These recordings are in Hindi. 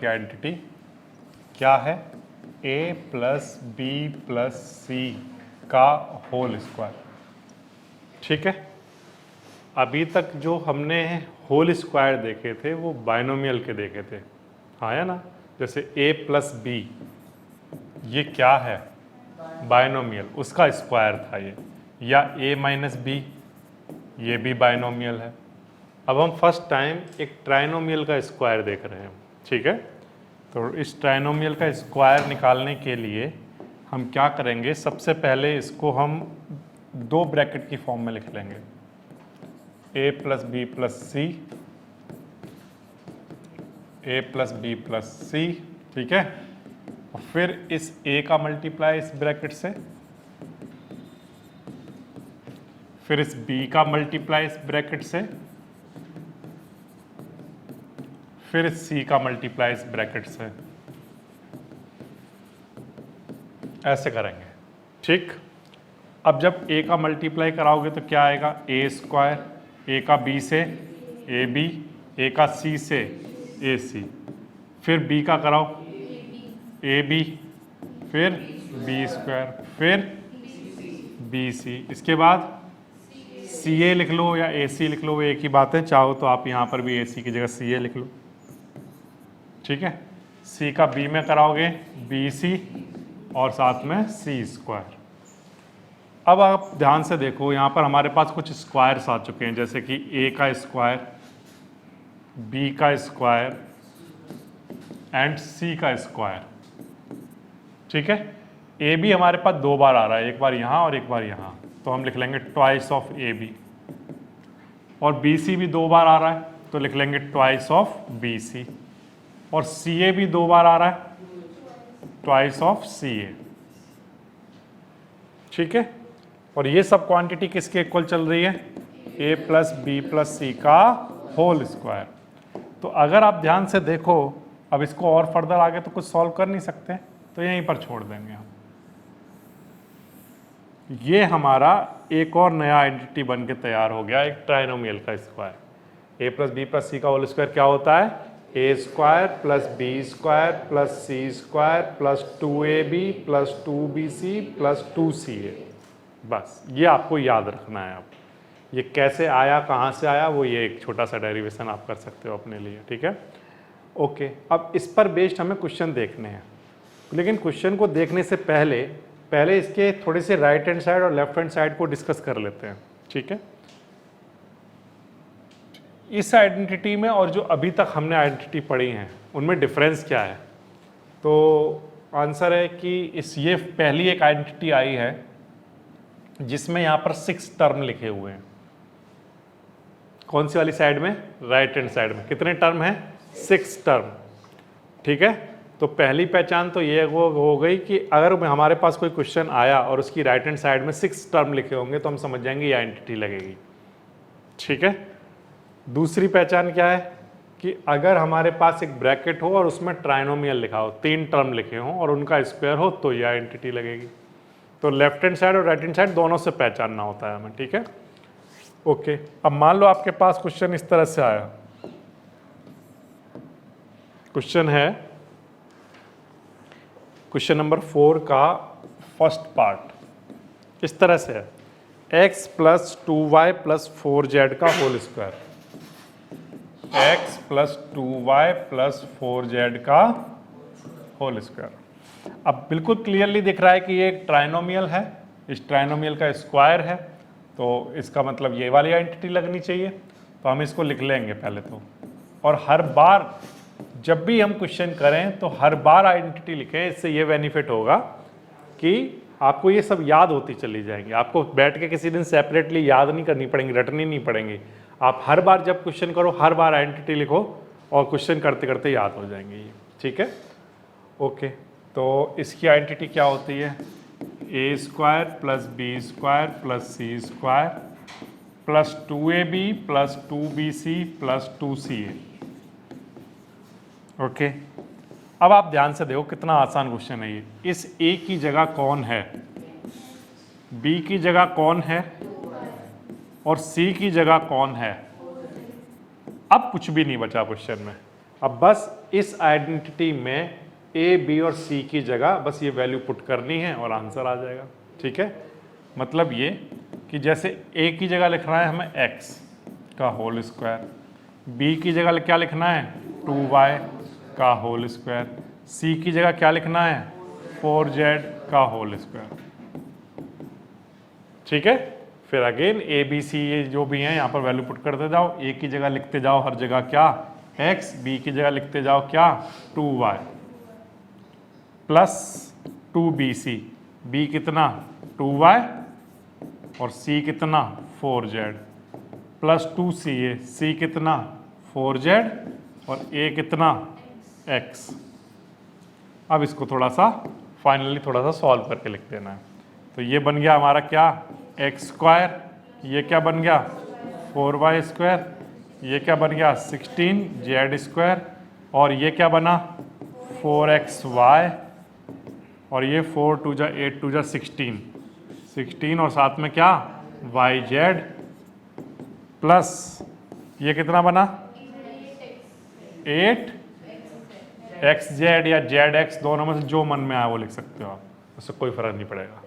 की आइडेंटिटी क्या है, a plus b plus c का होल स्क्वायर। ठीक है, अभी तक जो हमने होल स्क्वायर देखे थे वो बाइनोमियल के देखे थे, हाँ है ना। जैसे a प्लस बी, ये क्या है, बाइनोमियल, उसका स्क्वायर था ये। या a माइनस बी, ये भी बाइनोमियल है। अब हम फर्स्ट टाइम एक ट्राइनोमियल का स्क्वायर देख रहे हैं। ठीक है, तो इस ट्राइनोमियल का स्क्वायर निकालने के लिए हम क्या करेंगे, सबसे पहले इसको हम दो ब्रैकेट की फॉर्म में लिख लेंगे, a plus b plus c, a plus b plus c. ठीक है, और फिर इस a का मल्टीप्लाई इस ब्रैकेट से, फिर इस b का मल्टीप्लाई इस ब्रैकेट से, फिर इस c का मल्टीप्लाई इस ब्रैकेट से, ऐसे करेंगे। ठीक, अब जब a का मल्टीप्लाई कराओगे तो क्या आएगा, a स्क्वायर, a का b से ए बी, a का c से ए सी, फिर b का कराओ ए बी, फिर b स्क्वायर, फिर बी सी, इसके बाद सी ए लिख लो या ए सी लिख लो, वो एक ही बात है। चाहो तो आप यहाँ पर भी ए सी की जगह सी ए लिख लो। ठीक है, सी का बी में कराओगे बी सी और साथ में सी स्क्वायर। अब आप ध्यान से देखो, यहाँ पर हमारे पास कुछ स्क्वायर्स आ चुके हैं, जैसे कि ए का स्क्वायर, बी का स्क्वायर एंड सी का स्क्वायर। ठीक है, ए बी हमारे पास दो बार आ रहा है, एक बार यहाँ और एक बार यहाँ, तो हम लिख लेंगे ट्वाइस ऑफ ए बी। और बी सी भी दो बार आ रहा है तो लिख लेंगे ट्वाइस ऑफ बी सी। और सी ए भी दो बार आ रहा है, ट्वाइस ऑफ सी ए। ठीक है, और ये सब क्वांटिटी किसके इक्वल चल रही है, ए प्लस बी प्लस सी का होल स्क्वायर। तो अगर आप ध्यान से देखो, अब इसको और फर्दर आगे तो कुछ सॉल्व कर नहीं सकते, तो यहीं पर छोड़ देंगे हम। ये हमारा एक और नया आइडेंटिटी बन के तैयार हो गया, एक ट्राइनोमियल का square. A plus b plus c का होल स्क्वायर क्या होता है, a square plus B square plus C square plus 2ab plus 2bc plus 2ca। बस ये आपको याद रखना है। आप ये कैसे आया, कहाँ से आया, वो ये एक छोटा सा डेरिवेशन आप कर सकते हो अपने लिए। ठीक है, ओके। अब इस पर बेस्ड हमें क्वेश्चन देखने हैं, लेकिन क्वेश्चन को देखने से पहले इसके थोड़े से राइट हैंड साइड और लेफ्ट हैंड साइड को डिस्कस कर लेते हैं। ठीक है, इस आइडेंटिटी में और जो अभी तक हमने आइडेंटिटी पढ़ी हैं उनमें डिफरेंस क्या है। तो आंसर है कि ये पहली एक आइडेंटिटी आई है जिसमें यहाँ पर 6 टर्म लिखे हुए हैं। कौन सी वाली साइड में, राइट हैंड साइड में। कितने टर्म हैं, 6 टर्म। ठीक है, तो पहली पहचान तो ये हो गई कि अगर हमारे पास कोई क्वेश्चन आया और उसकी राइट हैंड साइड में 6 टर्म लिखे होंगे तो हम समझ जाएंगे ये आइडेंटिटी लगेगी। ठीक है, दूसरी पहचान क्या है कि अगर हमारे पास एक ब्रैकेट हो और उसमें ट्राइनोमियल लिखा हो, 3 टर्म लिखे हों और उनका स्क्वायर हो, तो ये आइडेंटिटी लगेगी। तो लेफ्ट हैंड साइड और राइट हैंड साइड दोनों से पहचानना होता है हमें। ठीक है, ओके। अब मान लो आपके पास क्वेश्चन इस तरह से आया, क्वेश्चन है क्वेश्चन नंबर 4 का फर्स्ट पार्ट इस तरह से है, x plus 2y plus 4z का whole square, x plus 2y plus 4z का होल स्क्वायर। अब बिल्कुल क्लियरली दिख रहा है कि ये एक ट्राइनोमियल है, इस ट्राइनोमियल का स्क्वायर है, तो इसका मतलब ये वाली आइडेंटिटी लगनी चाहिए। तो हम इसको लिख लेंगे पहले तो, और हर बार जब भी हम क्वेश्चन करें तो हर बार आइडेंटिटी लिखें। इससे ये बेनिफिट होगा कि आपको ये सब याद होती चली जाएंगी, आपको बैठ के किसी दिन सेपरेटली याद नहीं करनी पड़ेंगी, रटनी नहीं पड़ेंगी। आप हर बार जब क्वेश्चन करो हर बार आइडेंटिटी लिखो और क्वेश्चन करते करते याद हो जाएंगे ये। ठीक है, ओके। तो इसकी आइडेंटिटी क्या होती है, a square plus B square plus C square plus 2ab plus 2bc plus 2ca। Okay, अब आप ध्यान से देखो कितना आसान क्वेश्चन है ये। इस a की जगह कौन है, b की जगह कौन है और c की जगह कौन है। अब कुछ भी नहीं बचा क्वेश्चन में, अब बस इस आइडेंटिटी में ए, बी और सी की जगह बस ये वैल्यू पुट करनी है और आंसर आ जाएगा। ठीक है, मतलब ये कि जैसे ए की जगह लिखना है हमें एक्स का होल स्क्वायर, बी की जगह क्या लिखना है 2y का होल स्क्वायर, सी की जगह क्या लिखना है 4z का होल स्क्वायर। ठीक है, फिर अगेन ए बी सी ये जो भी हैं यहाँ पर वैल्यू पुट करते जाओ। ए की जगह लिखते जाओ हर जगह क्या x, बी की जगह लिखते जाओ क्या 2y प्लस 2bc, b कितना 2y और c कितना 4z प्लस 2ca, c कितना 4z और a कितना x। अब इसको थोड़ा सा फाइनली थोड़ा सा सॉल्व करके लिख देना है। तो ये बन गया हमारा क्या एक्स स्क्वायर, ये क्या बन गया 4y स्क्वायर, ये क्या बन गया 16z स्क्वायर और ये क्या बना 4xy और ये 4 2 जा 8 2 जा 16 और साथ में क्या yz प्लस ये कितना बना 8xz या zx, दोनों में से जो मन में आया वो लिख सकते हो आप, उससे कोई फर्क नहीं पड़ेगा।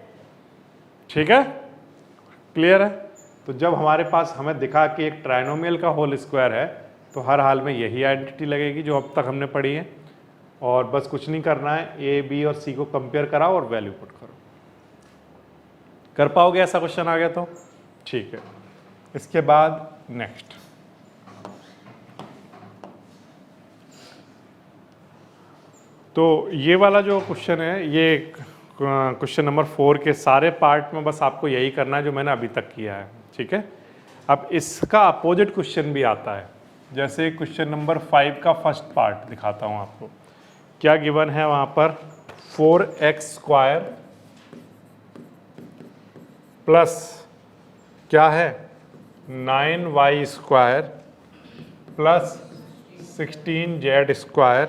ठीक है, क्लियर है। तो जब हमारे पास हमें दिखा कि एक ट्राइनोमियल का होल स्क्वायर है तो हर हाल में यही आइडेंटिटी लगेगी जो अब तक हमने पढ़ी है, और बस कुछ नहीं करना है, ए बी और सी को कंपेयर कराओ और वैल्यू पुट करो। कर पाओगे ऐसा क्वेश्चन आ गया तो ठीक है। इसके बाद नेक्स्ट तो ये वाला जो क्वेश्चन है ये क्वेश्चन नंबर 4 के सारे पार्ट में बस आपको यही करना है जो मैंने अभी तक किया है। ठीक है, अब इसका अपोजिट क्वेश्चन भी आता है, जैसे क्वेश्चन नंबर 5 का फर्स्ट पार्ट दिखाता हूँ आपको। क्या गिवन है वहाँ पर 4x स्क्वायर प्लस क्या है 9y square plus 16z square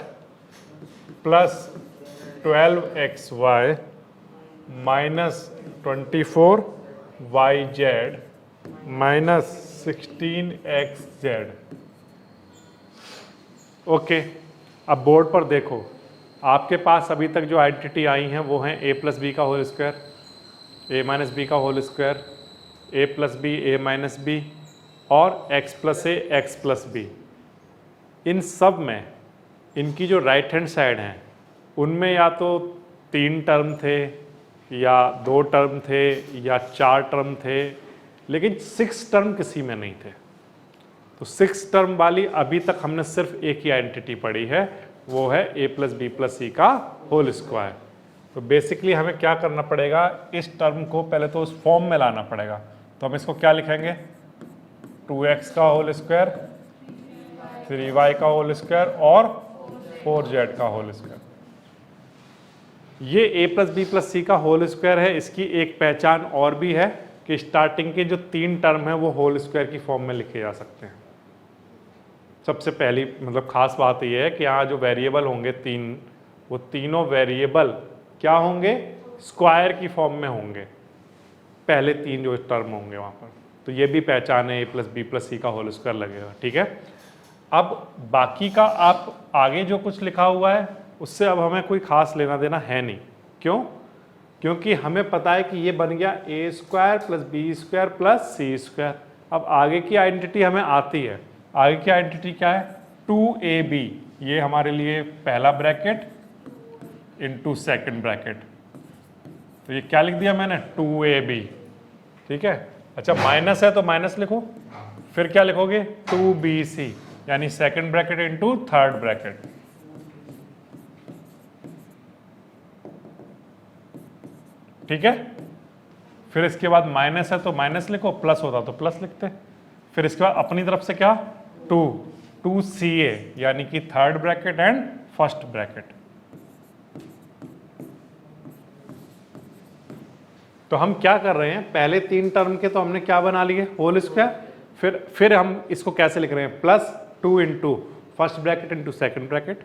plus 12xy minus 24yz minus 16xz। Okay, अब बोर्ड पर देखो, आपके पास अभी तक जो आइडेंटिटी आई हैं वो हैं a प्लस बी का whole square, a minus B का whole square, a plus b a minus b और x plus a x plus b. इन सब में इनकी जो राइट हैंड साइड हैं उनमें या तो 3 टर्म थे या 2 टर्म थे या 4 टर्म थे, लेकिन 6 टर्म किसी में नहीं थे। तो 6 टर्म वाली अभी तक हमने सिर्फ एक ही आइडेंटिटी पढ़ी है, वो है a plus b plus c का होल स्क्वायर। तो बेसिकली हमें क्या करना पड़ेगा, इस टर्म को पहले तो उस फॉर्म में लाना पड़ेगा। तो हम इसको क्या लिखेंगे 2x का होल स्क्वायर 3y का होल स्क्वायर और 4z का होल स्क्वायर। ये a plus b plus c का होल स्क्वायर है। इसकी एक पहचान और भी है कि स्टार्टिंग के जो 3 टर्म है वो होल स्क्वायर की फॉर्म में लिखे जा सकते हैं। सबसे पहली मतलब खास बात यह है कि यहाँ जो वेरिएबल होंगे 3, वो तीनों वेरिएबल क्या होंगे स्क्वायर की फॉर्म में होंगे, पहले 3 जो टर्म होंगे वहाँ पर। तो ये भी पहचान है a plus b plus c का होल स्क्वायर लगेगा। ठीक है, अब बाकी का आप आगे जो कुछ लिखा हुआ है उससे अब हमें कोई खास लेना देना है नहीं। क्यों? क्योंकि हमें पता है कि ये बन गया a square plus B square plus C square. अब आगे की आइडेंटिटी हमें आती है। आगे की आइडेंटिटी क्या है 2ab, ये हमारे लिए पहला ब्रैकेट इंटू सेकेंड ब्रैकेट। तो ये क्या लिख दिया मैंने 2ab। ठीक है, अच्छा माइनस है तो माइनस लिखो, फिर क्या लिखोगे 2bc यानी second bracket into third bracket. ठीक है, फिर इसके बाद माइनस है तो माइनस लिखो, प्लस होता तो प्लस लिखते। फिर इसके बाद अपनी तरफ से क्या 2ca यानी कि third bracket and first bracket. तो हम क्या कर रहे हैं, पहले 3 टर्म के तो हमने क्या बना लिए होल स्क्वायर, फिर हम इसको कैसे लिख रहे हैं plus 2 into first bracket into second bracket,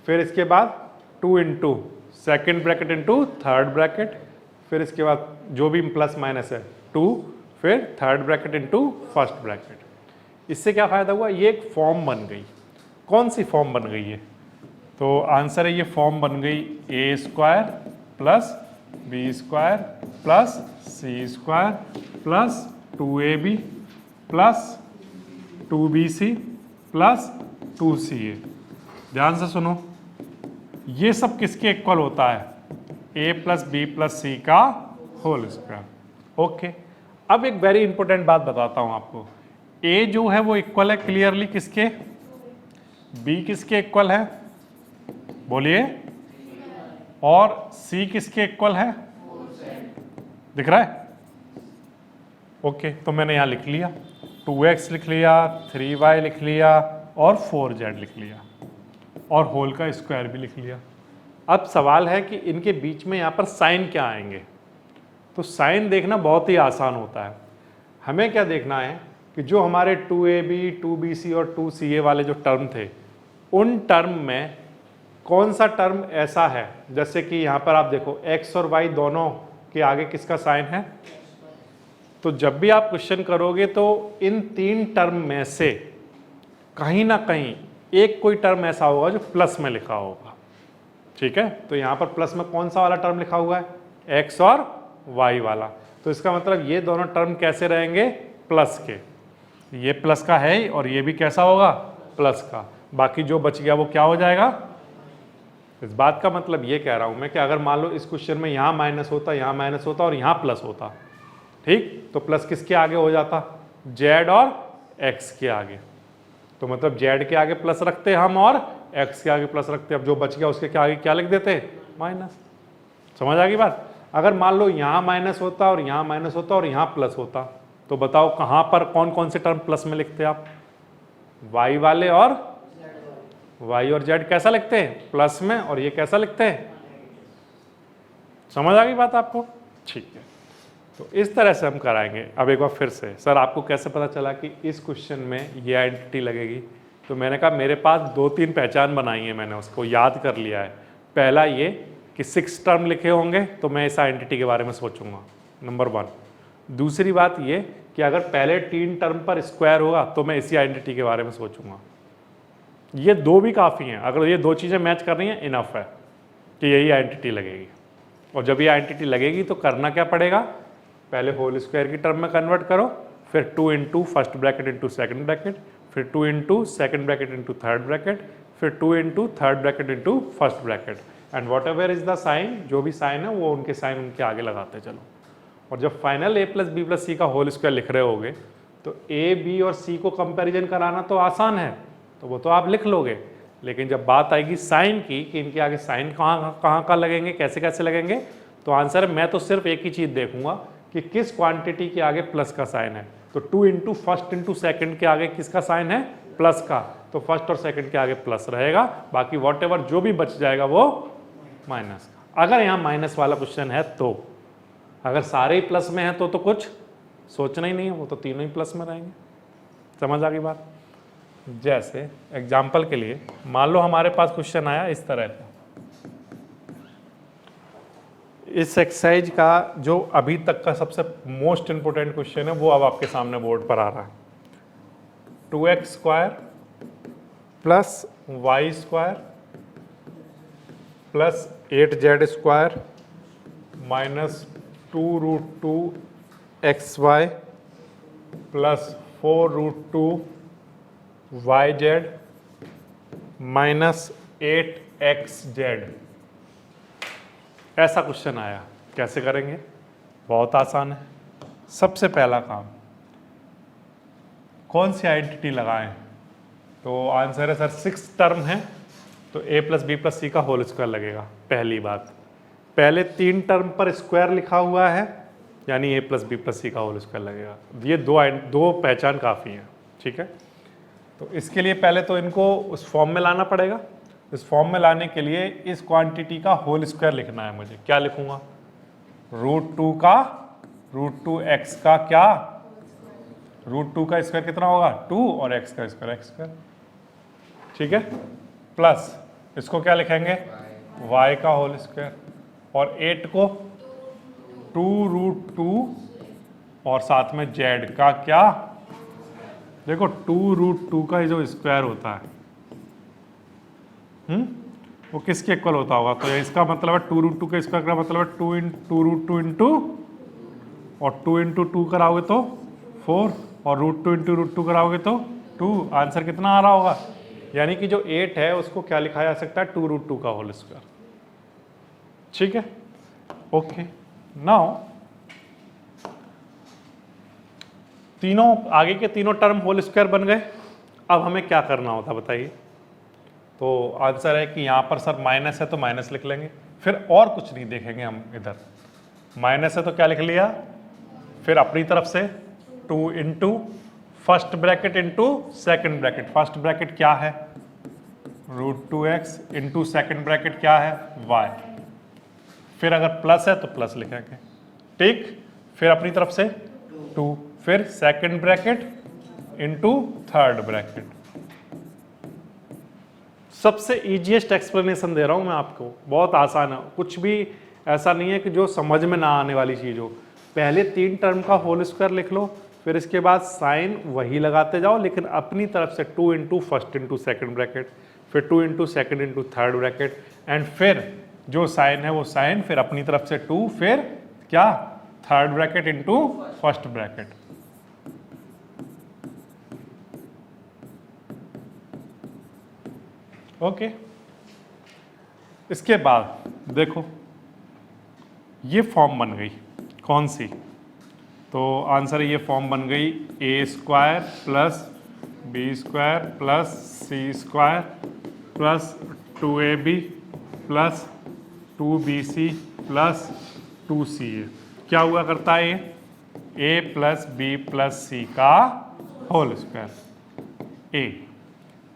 फिर इसके बाद 2 into second bracket into third bracket, फिर इसके बाद जो भी प्लस माइनस है 2, फिर third bracket into first bracket. इससे क्या फ़ायदा हुआ, ये एक फॉर्म बन गई। कौन सी फॉर्म बन गई है? तो आंसर है ये फॉर्म बन गई a square plus B square plus C square plus 2ab plus 2bc plus 2ca। ध्यान से सुनो, ये सब किसके इक्वल होता है? a plus b plus c का होल स्क्वायर। ओके, अब एक वेरी इंपॉर्टेंट बात बताता हूं आपको। a जो है वो इक्वल है क्लियरली किसके? b किसके इक्वल है? बोलिए। और c किसके इक्वल है? दिख रहा है? ओके, तो मैंने यहां लिख लिया 2x लिख लिया, 3y लिख लिया और 4z लिख लिया और होल का स्क्वायर भी लिख लिया। अब सवाल है कि इनके बीच में यहाँ पर साइन क्या आएंगे? तो साइन देखना बहुत ही आसान होता है। हमें क्या देखना है कि जो हमारे 2ab, 2bc और 2ca वाले जो टर्म थे, उन टर्म में कौन सा टर्म ऐसा है, जैसे कि यहाँ पर आप देखो x और y दोनों के आगे किसका साइन है? तो जब भी आप क्वेश्चन करोगे तो इन तीन टर्म में से कहीं ना कहीं एक कोई टर्म ऐसा होगा जो प्लस में लिखा होगा। ठीक है, तो यहाँ पर प्लस में कौन सा वाला टर्म लिखा हुआ है? x और y वाला। तो इसका मतलब ये दोनों टर्म कैसे रहेंगे? प्लस के। ये प्लस का है ही और ये भी कैसा होगा? प्लस का। बाकी जो बच गया वो क्या हो जाएगा? इस बात का मतलब ये कह रहा हूं मैं कि अगर मान लो इस क्वेश्चन में यहाँ माइनस होता, यहाँ माइनस होता और यहाँ प्लस होता, ठीक, तो प्लस किसके आगे हो जाता? z और x के आगे। तो मतलब z के आगे प्लस रखते हम और x के आगे प्लस रखते। अब जो बच गया उसके आगे क्या लिख देते? माइनस। समझ आ गई बात? अगर मान लो यहाँ माइनस होता और यहाँ माइनस होता और यहाँ प्लस होता, तो बताओ कहाँ पर कौन कौन से टर्म प्लस में लिखते आप? y वाले और y और z कैसा लिखते हैं? प्लस में। और ये कैसा लिखते हैं? समझ आ गई बात आपको? ठीक है, तो इस तरह से हम कराएंगे। अब एक बार फिर से, सर आपको कैसे पता चला कि इस क्वेश्चन में ये आइडेंटिटी लगेगी? तो मैंने कहा मेरे पास 2-3 पहचान बनाई है, मैंने उसको याद कर लिया है। पहला ये कि 6 टर्म लिखे होंगे तो मैं इस आइडेंटिटी के बारे में सोचूंगा, नंबर 1। दूसरी बात ये कि अगर पहले 3 टर्म पर स्क्वायर होगा तो मैं इसी आइडेंटिटी के बारे में सोचूंगा। ये 2 भी काफ़ी हैं, अगर ये 2 चीज़ें मैच कर रही हैं इनफ है कि यही आइडेंटिटी लगेगी। और जब ये आइडेंटिटी लगेगी तो करना क्या पड़ेगा? पहले होल स्क्वायर की टर्म में कन्वर्ट करो, फिर 2 into first bracket into second bracket, फिर 2 into second bracket into third bracket, फिर 2 into third bracket into first bracket, and whatever is the sign, जो भी साइन है वो उनके साइन उनके आगे लगाते चलो। और जब final a plus b plus c का होल स्क्वायर लिख रहे होगे तो a, b और c को कंपैरिजन कराना तो आसान है, तो वो तो आप लिख लोगे। लेकिन जब बात आएगी साइन की कि इनके आगे साइन कहाँ कहाँ लगेंगे, कैसे कैसे लगेंगे, तो आंसर है मैं तो सिर्फ एक ही चीज़ देखूंगा कि किस क्वांटिटी के आगे प्लस का साइन है। तो 2 इंटू फर्स्ट इंटू सेकेंड के आगे किसका साइन है? प्लस का। तो फर्स्ट और सेकेंड के आगे प्लस रहेगा, बाकी वॉट एवर जो भी बच जाएगा वो माइनस का। अगर यहाँ माइनस वाला क्वेश्चन है तो, अगर सारे ही प्लस में है तो कुछ सोचना ही नहीं है, वो तो तीनों ही प्लस में रहेंगे। समझ आ गई बात? जैसे एग्जाम्पल के लिए मान लो हमारे पास क्वेश्चन आया इस तरह का, इस एक्सरसाइज का जो अभी तक का सबसे मोस्ट इंपोर्टेंट क्वेश्चन है वो अब आपके सामने बोर्ड पर आ रहा है। 2x square plus Y square plus 8z square minus 2√2xy plus 4√2yz minus 8xz, ऐसा क्वेश्चन आया। कैसे करेंगे? बहुत आसान है। सबसे पहला काम, कौन सी आइडेंटिटी लगाएं? तो आंसर है सर 6 टर्म है तो a plus b plus c का होल स्क्वायर लगेगा। पहली बात, पहले 3 टर्म पर स्क्वायर लिखा हुआ है यानी a plus b plus c का होल स्क्वायर लगेगा। ये दो पहचान काफ़ी हैं, ठीक है। तो इसके लिए पहले तो इनको उस फॉर्म में लाना पड़ेगा। इस फॉर्म में लाने के लिए इस क्वांटिटी का होल स्क्वायर लिखना है मुझे। क्या लिखूंगा? √2 का √2x का क्या? √2 का स्क्वायर कितना होगा? 2 और x का स्क्वायर x स्क्वायर, ठीक है। प्लस इसको क्या लिखेंगे? y का होल स्क्वायर, और 8 को 2√2 और साथ में z का क्या? देखो 2√2 का जो स्क्वायर होता है वो किसके इक्वल होता होगा? तो इसका मतलब है 2√2 का स्क्वायर का मतलब है 2√2 इंटू, और 2 इंटू 2 कराओगे तो 4, और √2 इंटू √2 कराओगे तो 2। आंसर कितना आ रहा होगा? यानी कि जो 8 है उसको क्या लिखा जा सकता है? 2√2 का होल स्क्वायर। ठीक है, ओके। नाउ तीनों आगे के तीनों टर्म होल स्क्वायर बन गए। अब हमें क्या करना होता बताइए? तो आंसर है कि यहाँ पर सर माइनस है तो माइनस लिख लेंगे, फिर और कुछ नहीं देखेंगे हम। इधर माइनस है तो क्या लिख लिया, फिर अपनी तरफ से 2 into first bracket into second bracket. First bracket क्या है? √2x इंटू सेकेंड ब्रैकेट क्या है? y। फिर अगर प्लस है तो प्लस लिखेंगे, ठीक। फिर अपनी तरफ से 2, फिर second bracket into third bracket. सबसे इजीएस्ट एक्सप्लेनेशन दे रहा हूं मैं आपको, बहुत आसान है, कुछ भी ऐसा नहीं है कि जो समझ में ना आने वाली चीज हो। पहले 3 टर्म का होल स्क्वायर लिख लो, फिर इसके बाद साइन वही लगाते जाओ, लेकिन अपनी तरफ से 2 into first into second bracket, फिर 2 into second into third bracket, and फिर जो साइन है वो साइन, फिर अपनी तरफ से 2, फिर क्या, third bracket into first bracket. Okay. इसके बाद देखो ये फॉर्म बन गई, कौन सी? तो आंसर ये फॉर्म बन गई a² plus b² plus c² plus 2ab plus 2bc plus 2ca। क्या हुआ करता है ये? a plus b plus c का होल स्क्वायर।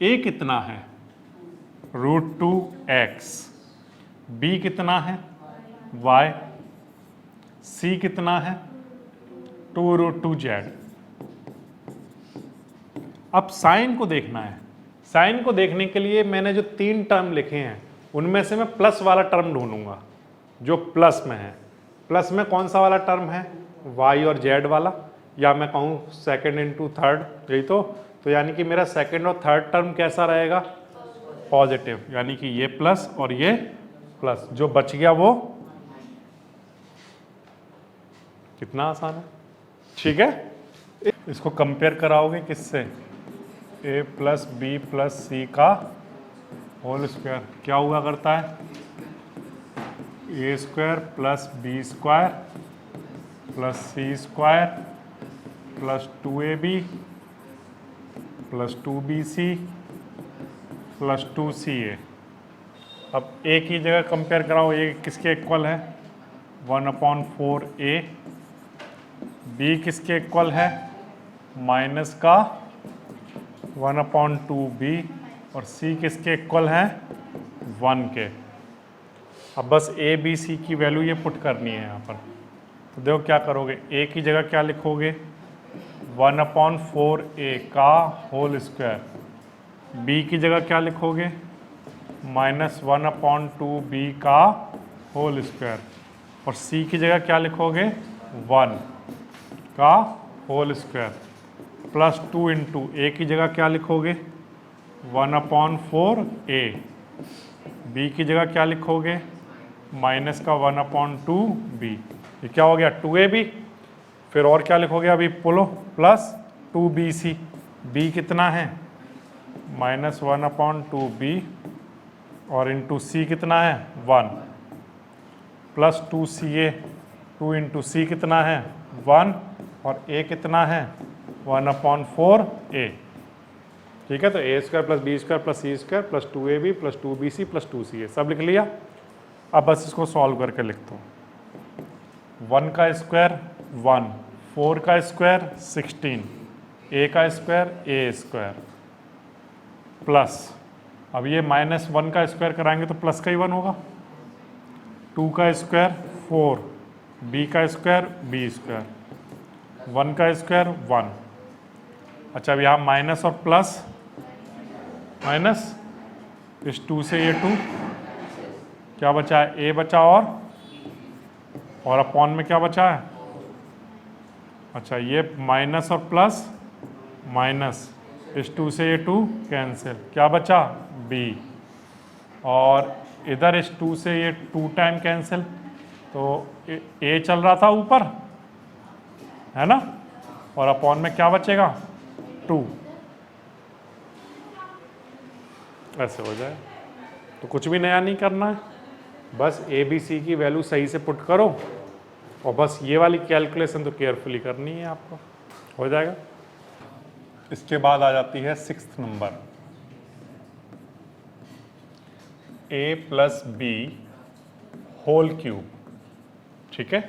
a कितना है? √2x। b कितना है? y। c कितना है? 2√2z। अब साइन को देखना है। साइन को देखने के लिए मैंने जो 3 टर्म लिखे हैं उनमें से मैं प्लस वाला टर्म ढूंढूंगा जो प्लस में है। प्लस में कौन सा वाला टर्म है? y और z वाला, या मैं कहूँ सेकेंड इंटू थर्ड, यही तो यानी कि मेरा सेकेंड और थर्ड टर्म कैसा रहेगा? पॉजिटिव, यानी कि ये प्लस और ये प्लस। जो बच गया वो कितना आसान है, ठीक है। इसको कंपेयर कराओगे किससे? a plus b plus c का होल स्क्वायर। क्या हुआ करता है? a² plus b² plus c² plus 2ab plus 2bc plus 2ca। अब a की जगह कंपेयर कराओ, a किसके इक्वल है? 1/4a। b किसके इक्वल है? माइनस का 1/2b। और c किसके इक्वल है? 1 के। अब बस a b c की वैल्यू ये पुट करनी है यहाँ पर। तो देखो क्या करोगे, a की जगह क्या लिखोगे? 1/4a का होल स्क्वायर। b की जगह क्या लिखोगे? -1/2b का होल स्क्वायर। और c की जगह क्या लिखोगे? 1 का whole square plus 2 into a की जगह क्या लिखोगे? 1/4a। b की जगह क्या लिखोगे? माइनस का 1/2b। ये क्या हो गया? 2ab। फिर और क्या लिखोगे अभी बोलो? Plus 2bc। b कितना है? -1/2b और इंटू c कितना है? 1 प्लस 2ca। 2 इंटू c कितना है? 1 और a कितना है? 1/4a। ठीक है, तो a² plus b² plus c² plus 2ab plus 2bc plus 2ca सब लिख लिया। अब बस इसको सॉल्व करके लिखता हूँ। 1 का स्क्वायर 1, 4 का स्क्वायर 16, a का स्क्वायर a² प्लस, अब ये -1 का स्क्वायर कराएंगे तो प्लस का ही 1 होगा। 2 का स्क्वायर 4, b का स्क्वायर b², 1 का स्क्वायर 1। अच्छा, अब यहाँ माइनस और प्लस, माइनस इस 2 से ये 2, क्या बचा है? a बचा और अपॉन में क्या बचा है? अच्छा, ये माइनस और प्लस, माइनस इस 2 से ये 2 कैंसिल, क्या बचा? b। और इधर इस 2 से ये 2 टाइम कैंसिल, तो ए चल रहा था ऊपर, है ना, और अपॉन में क्या बचेगा 2, ऐसे हो जाए। तो कुछ भी नया नहीं करना है, बस ए बी सी की वैल्यू सही से पुट करो और बस ये वाली कैलकुलेशन तो केयरफुली करनी है आपको, हो जाएगा। इसके बाद आ जाती है 6th number, a plus B whole cube. ठीक है,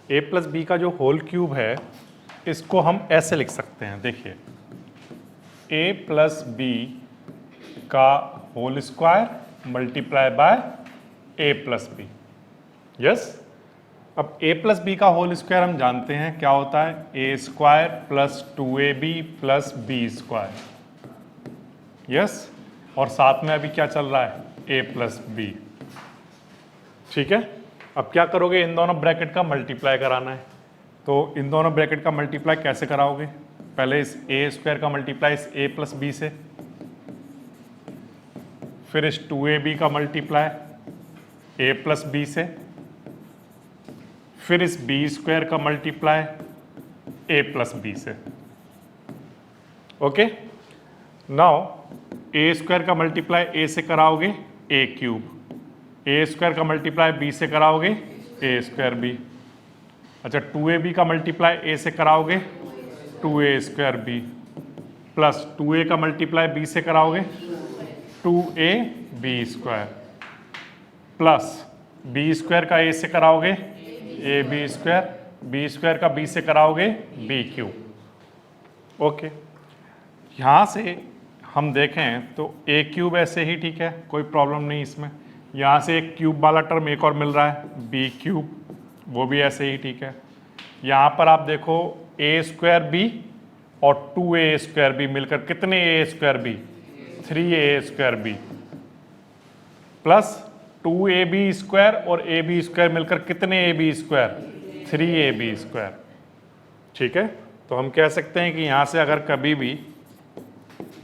a प्लस बी का जो होल क्यूब है इसको हम ऐसे लिख सकते हैं, देखिए a प्लस बी का whole square multiply by a plus B. Yes, अब a प्लस बी का होल स्क्वायर हम जानते हैं क्या होता है, a square plus 2ab plus B square. Yes, और साथ में अभी क्या चल रहा है, a प्लस बी। ठीक है, अब क्या करोगे, इन दोनों ब्रैकेट का मल्टीप्लाई कराना है, तो इन दोनों ब्रैकेट का मल्टीप्लाई कैसे कराओगे, पहले इस a स्क्वायर का मल्टीप्लाई इस a प्लस बी से, फिर इस 2ab का मल्टीप्लाई a प्लस बी से, फिर इस b स्क्वायर का मल्टीप्लाई a प्लस बी से। ओके, नाउ a स्क्वायर का मल्टीप्लाई a से कराओगे a क्यूब, a स्क्वायर का मल्टीप्लाई b से कराओगे a स्क्वायर b। अच्छा, 2ab का मल्टीप्लाई a से कराओगे 2a square b, plus 2a का मल्टीप्लाई b से कराओगे 2a b square, plus b square का a से कराओगे a b square, b square का b से कराओगे b क्यूब। ओके, यहाँ से हम देखें तो a क्यूब ऐसे ही ठीक है, कोई प्रॉब्लम नहीं इसमें। यहाँ से एक क्यूब वाला टर्म एक और मिल रहा है b क्यूब, वो भी ऐसे ही ठीक है। यहाँ पर आप देखो a स्क्वायर b और 2a स्क्वायर b मिलकर कितने a square b, 3a square b, plus 2ab square और ab स्क्वायर मिलकर कितने ab स्क्वायर, 3ab स्क्वायर। ठीक है, तो हम कह सकते हैं कि यहाँ से अगर कभी भी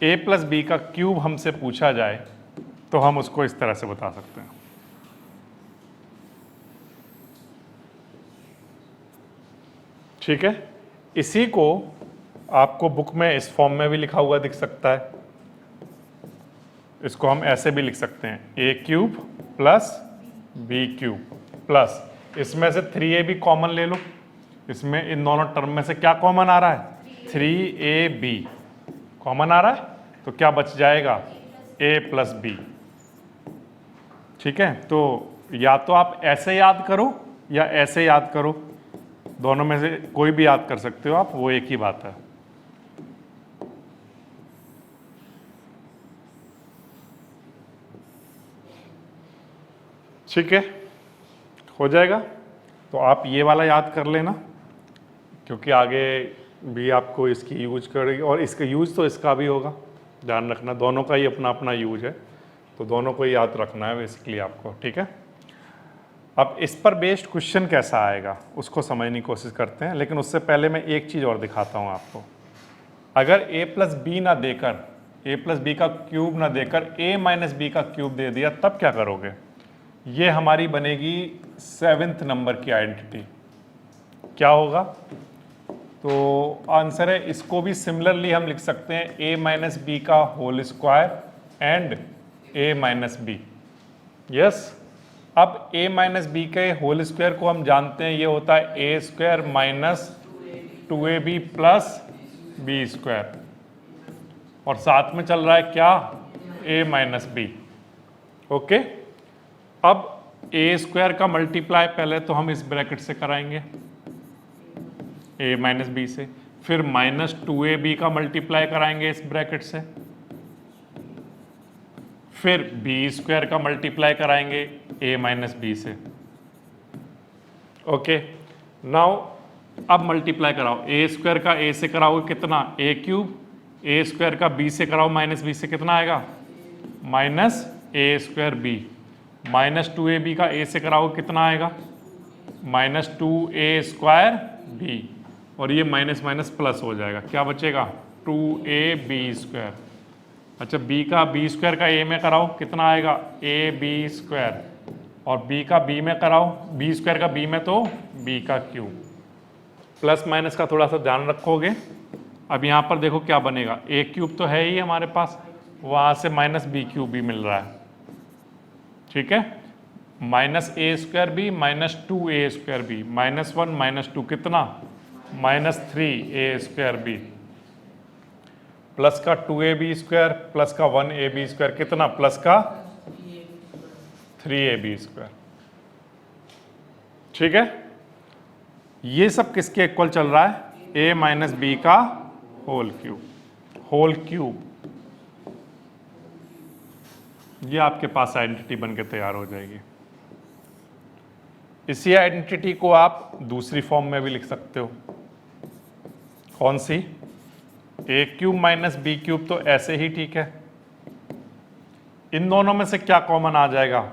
a प्लस बी का क्यूब हमसे पूछा जाए तो हम उसको इस तरह से बता सकते हैं। ठीक है, इसी को आपको बुक में इस फॉर्म में भी लिखा हुआ दिख सकता है, इसको हम ऐसे भी लिख सकते हैं, a cube plus b cube plus, इसमें से 3ab कॉमन ले लो, इसमें इन दोनों टर्म में से क्या कॉमन आ रहा है, 3ab कॉमन आ रहा है, तो क्या बच जाएगा, a प्लस बी। ठीक है, तो या तो आप ऐसे याद करो या ऐसे याद करो, दोनों में से कोई भी याद कर सकते हो आप, वो एक ही बात है। ठीक है, हो जाएगा। तो आप ये वाला याद कर लेना, क्योंकि आगे भी आपको इसकी यूज करेगी और इसका यूज तो इसका भी होगा, ध्यान रखना, दोनों का ही अपना अपना यूज है, तो दोनों को ही याद रखना है बेसिकली आपको। ठीक है, अब इस पर बेस्ड क्वेश्चन कैसा आएगा उसको समझने की कोशिश करते हैं, लेकिन उससे पहले मैं एक चीज़ और दिखाता हूँ आपको। अगर a प्लस बी ना देकर, a प्लस बी का क्यूब ना देकर a माइनस बी का क्यूब दे दिया, तब क्या करोगे, ये हमारी बनेगी 7th नंबर की आइडेंटिटी। क्या होगा, तो आंसर है, इसको भी सिमिलरली हम लिख सकते हैं a माइनस बी का whole square and a minus B. Yes, अब a माइनस बी के होल स्क्वायर को हम जानते हैं, ये होता है a square minus 2ab plus B square, और साथ में चल रहा है क्या, a माइनस बी। ओके, अब a स्क्वायर का मल्टीप्लाई पहले तो हम इस ब्रैकेट से कराएंगे a माइनस बी से, फिर माइनस 2ab का मल्टीप्लाई कराएंगे इस ब्रैकेट से, फिर b स्क्वायर का मल्टीप्लाई कराएंगे a माइनस बी से। ओके, नाउ अब मल्टीप्लाई कराओ, a स्क्वायर का a से कराओगे कितना, a क्यूब, a स्क्वायर का b से कराओ माइनस b से, कितना आएगा, minus a square b, minus 2ab का a से कराओगे कितना आएगा, माइनस 2a स्क्वायर b, और ये माइनस माइनस प्लस हो जाएगा, क्या बचेगा, 2ab स्क्वायर। अच्छा b का b स्क्वायर का a में कराओ, कितना आएगा ए बी स्क्वायर, और b का b में कराओ, b स्क्वायर का b में तो b का क्यूब। प्लस माइनस का थोड़ा सा ध्यान रखोगे। अब यहाँ पर देखो क्या बनेगा, a क्यूब तो है ही हमारे पास, वहाँ से माइनस बी क्यूब भी मिल रहा है, ठीक है। Minus a square b minus 2a square b minus 1 minus 2 कितना minus 3a square B, plus का 2ab स्क्वायर प्लस का 1ab स्क्वायर कितना प्लस का 3ab स्क्वायर, ठीक है। ये सब किसके इक्वल चल रहा है, a माइनस बी का होल क्यूब। ये आपके पास आइडेंटिटी बन के तैयार हो जाएगी। इसी आइडेंटिटी को आप दूसरी फॉर्म में भी लिख सकते हो, कौन सी, ए क्यूब माइनस बी क्यूब, तो ऐसे ही ठीक है। इन दोनों में से क्या कॉमन आ जाएगा,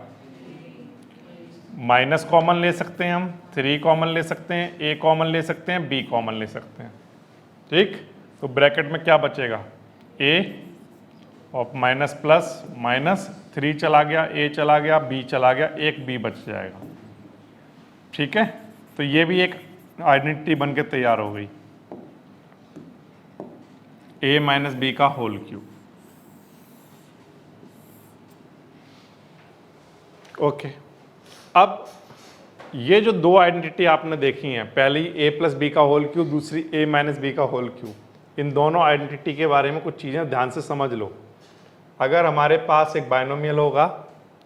माइनस कॉमन ले सकते हैं हम, 3 कॉमन ले सकते हैं, ए कॉमन ले सकते हैं, बी कॉमन ले सकते हैं, ठीक। तो ब्रैकेट में क्या बचेगा, ए और माइनस प्लस माइनस 3 चला गया, ए चला गया, बी चला गया, एक बी बच जाएगा, ठीक है। तो ये भी एक आइडेंटिटी बन के तैयार हो गई, a माइनस बी का होल क्यूब। ओके, अब ये जो दो आइडेंटिटी आपने देखी हैं, पहली a प्लस बी का होल क्यूब, दूसरी a माइनस बी का होल क्यूब, इन दोनों आइडेंटिटी के बारे में कुछ चीज़ें ध्यान से समझ लो। अगर हमारे पास एक बाइनोमियल होगा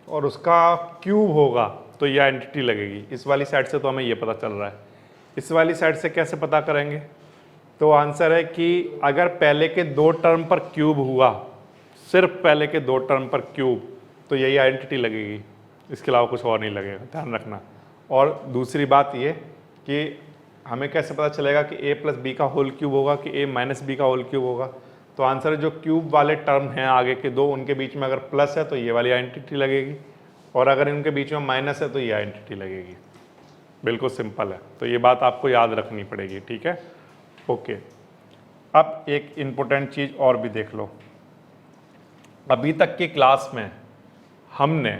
और उसका क्यूब होगा तो ये आइडेंटिटी लगेगी। इस वाली साइड से तो हमें ये पता चल रहा है, इस वाली साइड से कैसे पता करेंगे, तो आंसर है कि अगर पहले के 2 टर्म पर क्यूब हुआ, सिर्फ पहले के 2 टर्म पर क्यूब, तो यही आइडेंटिटी लगेगी, इसके अलावा कुछ और नहीं लगेगा, ध्यान रखना। और दूसरी बात ये कि हमें कैसे पता चलेगा कि a प्लस बी का होल क्यूब होगा कि a माइनस बी का होल क्यूब होगा, तो आंसर है जो क्यूब वाले टर्म हैं आगे के 2, उनके बीच में अगर प्लस है तो ये वाली आइडेंटिटी लगेगी, और अगर इनके बीच में माइनस है तो ये आइडेंटिटी लगेगी। बिल्कुल सिंपल है, तो ये बात आपको याद रखनी पड़ेगी, ठीक है। ओके, अब एक इम्पोर्टेंट चीज़ और भी देख लो। अभी तक की क्लास में हमने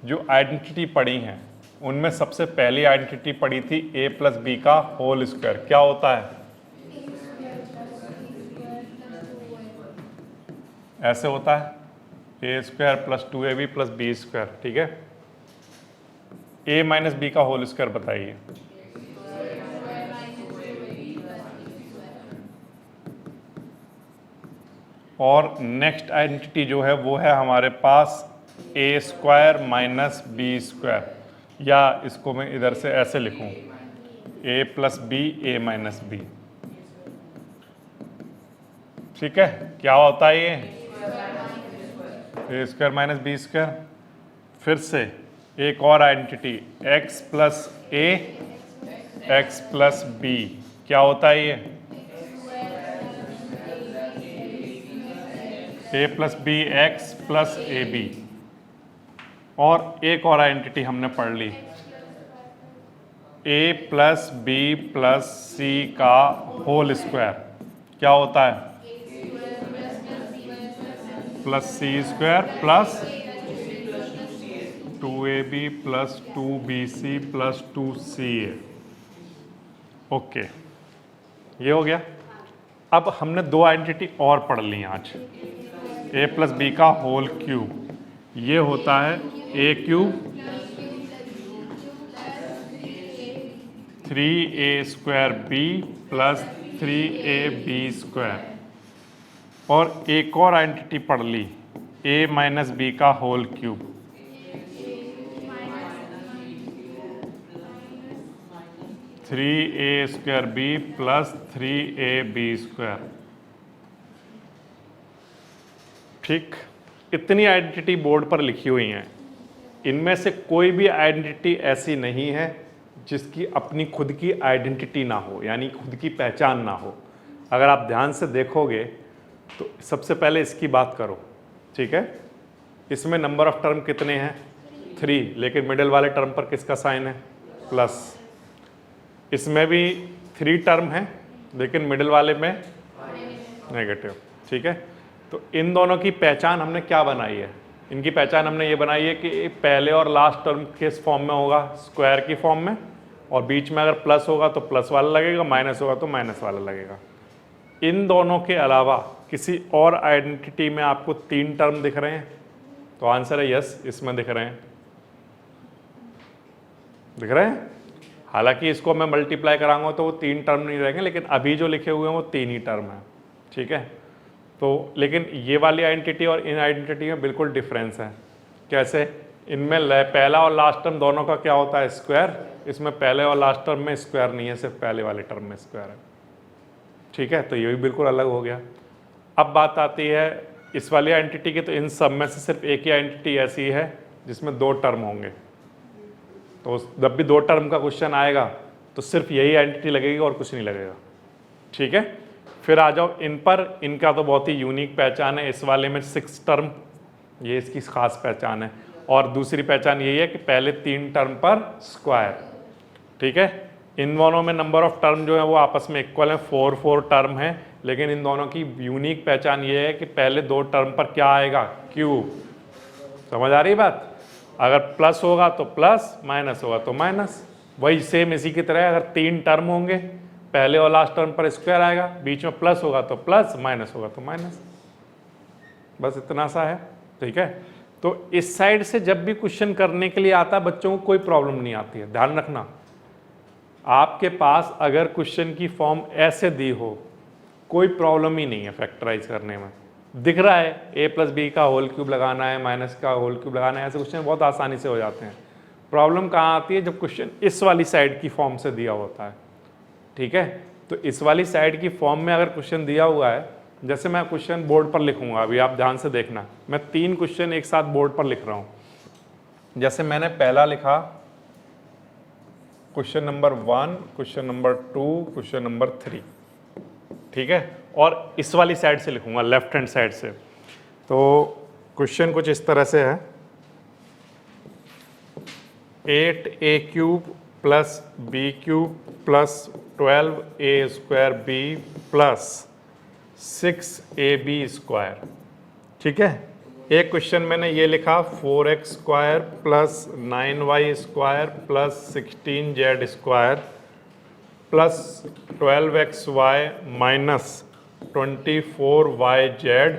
जो आइडेंटिटी पढ़ी हैं उनमें सबसे पहली आइडेंटिटी पढ़ी थी a प्लस बी का होल स्क्वायर। क्या होता है, ऐसे होता है, a square plus 2ab plus B square, ठीक है। a माइनस बी का होल स्क्वायर बताइए, और नेक्स्ट आइडेंटिटी जो है वो है हमारे पास a square minus b square, या इसको मैं इधर से ऐसे लिखूं, a plus b a minus b, ठीक है। क्या होता है ये, a square minus b square. फिर से एक और identity, x plus a x plus b, क्या होता है ये, a plus b x plus a b. और एक और आइडेंटिटी हमने पढ़ ली, a plus b plus c का होल स्क्वायर, क्या होता है, प्लस सी square plus 2ab plus 2bc plus 2ca। Okay, ये हो गया। अब हमने 2 आइडेंटिटी और पढ़ ली आज, a प्लस बी का होल क्यूब, ये होता है a cube 3a square b plus 3ab square. और एक और आइडेंटिटी पढ़ ली, a माइनस बी का whole cube, three a square B plus 3ab square, ठीक। इतनी आइडेंटिटी बोर्ड पर लिखी हुई हैं, इनमें से कोई भी आइडेंटिटी ऐसी नहीं है जिसकी अपनी खुद की आइडेंटिटी ना हो, यानी खुद की पहचान ना हो। अगर आप ध्यान से देखोगे तो सबसे पहले इसकी बात करो, ठीक है। इसमें नंबर ऑफ टर्म कितने हैं, 3, लेकिन मिडिल वाले टर्म पर किसका साइन है, प्लस। इसमें भी 3 टर्म हैं लेकिन मिडिल वाले में नेगेटिव, ठीक है। तो इन दोनों की पहचान हमने क्या बनाई है? इनकी पहचान हमने ये बनाई है कि पहले और लास्ट टर्म किस फॉर्म में होगा? स्क्वायर की फॉर्म में, और बीच में अगर प्लस होगा तो प्लस वाला लगेगा, माइनस होगा तो माइनस वाला लगेगा। इन दोनों के अलावा किसी और आइडेंटिटी में आपको 3 टर्म दिख रहे हैं? तो आंसर है यस, इसमें दिख रहे हैं। दिख रहे हैं? हालांकि इसको मैं मल्टीप्लाई कराऊंगा तो वो 3 टर्म नहीं रहेंगे, लेकिन अभी जो लिखे हुए हैं वो 3 ही टर्म है। ठीक है, तो लेकिन ये वाली आइडेंटिटी और इन आइडेंटिटी में बिल्कुल डिफरेंस है। कैसे? इनमें पहला और लास्ट टर्म दोनों का क्या होता है? स्क्वायर। इसमें पहले और लास्ट टर्म में स्क्वायर नहीं है, सिर्फ पहले वाले टर्म में स्क्वायर है। ठीक है, तो ये भी बिल्कुल अलग हो गया। अब बात आती है इस वाली आइडेंटिटी की, तो इन सब में से सिर्फ एक ही आइडेंटिटी ऐसी है जिसमें 2 टर्म होंगे। तो जब भी 2 टर्म का क्वेश्चन आएगा तो सिर्फ यही आइडेंटिटी लगेगी और कुछ नहीं लगेगा। ठीक है, फिर आ जाओ इन पर। इनका तो बहुत ही यूनिक पहचान है। इस वाले में 6 टर्म, ये इसकी खास पहचान है। और दूसरी पहचान यही है कि पहले 3 टर्म पर स्क्वायर। ठीक है, इन दोनों में नंबर ऑफ टर्म जो है वो आपस में इक्वल है, 4 टर्म है। लेकिन इन दोनों की यूनिक पहचान ये है कि पहले 2 टर्म पर क्या आएगा? क्यूब। समझ आ रही बात? अगर प्लस होगा तो प्लस, माइनस होगा तो माइनस। वही सेम इसी की तरह, अगर 3 टर्म होंगे पहले और लास्ट टर्म पर स्क्वायर आएगा, बीच में प्लस होगा तो प्लस, माइनस होगा तो माइनस। बस इतना सा है। ठीक है, तो इस साइड से जब भी क्वेश्चन करने के लिए आता है बच्चों को कोई प्रॉब्लम नहीं आती है। ध्यान रखना, आपके पास अगर क्वेश्चन की फॉर्म ऐसे दी हो कोई प्रॉब्लम ही नहीं है फैक्टराइज करने में। दिख रहा है a+b का होल क्यूब लगाना है, माइनस का होल क्यूब लगाना है, ऐसे क्वेश्चन बहुत आसानी से हो जाते हैं। प्रॉब्लम कहाँ आती है? जब क्वेश्चन इस वाली साइड की फॉर्म से दिया होता है। ठीक है, तो इस वाली साइड की फॉर्म में अगर क्वेश्चन दिया हुआ है, जैसे मैं क्वेश्चन बोर्ड पर लिखूंगा, अभी आप ध्यान से देखना, मैं 3 क्वेश्चन एक साथ बोर्ड पर लिख रहा हूं। जैसे मैंने पहला लिखा question number 1, question number 2, question number 3। ठीक है, और इस वाली साइड से लिखूंगा, लेफ्ट हैंड साइड से। तो क्वेश्चन कुछ इस तरह से है, 8a³ plus b³ plus 12a² b plus 6ab²। ठीक है, एक क्वेश्चन मैंने ये लिखा 4x² plus 9y² plus 16z² plus 12xy minus 24yz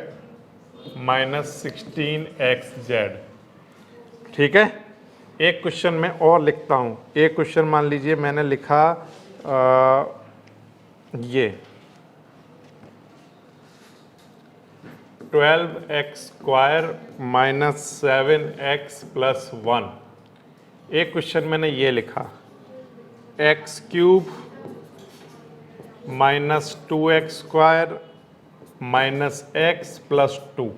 minus 16xz। ठीक है, एक क्वेश्चन मैं और लिखता हूँ। एक क्वेश्चन मान लीजिए मैंने लिखा ये 12x² माइनस 7x प्लस 1। एक क्वेश्चन मैंने ये लिखा x³ minus 2x² minus x plus 2।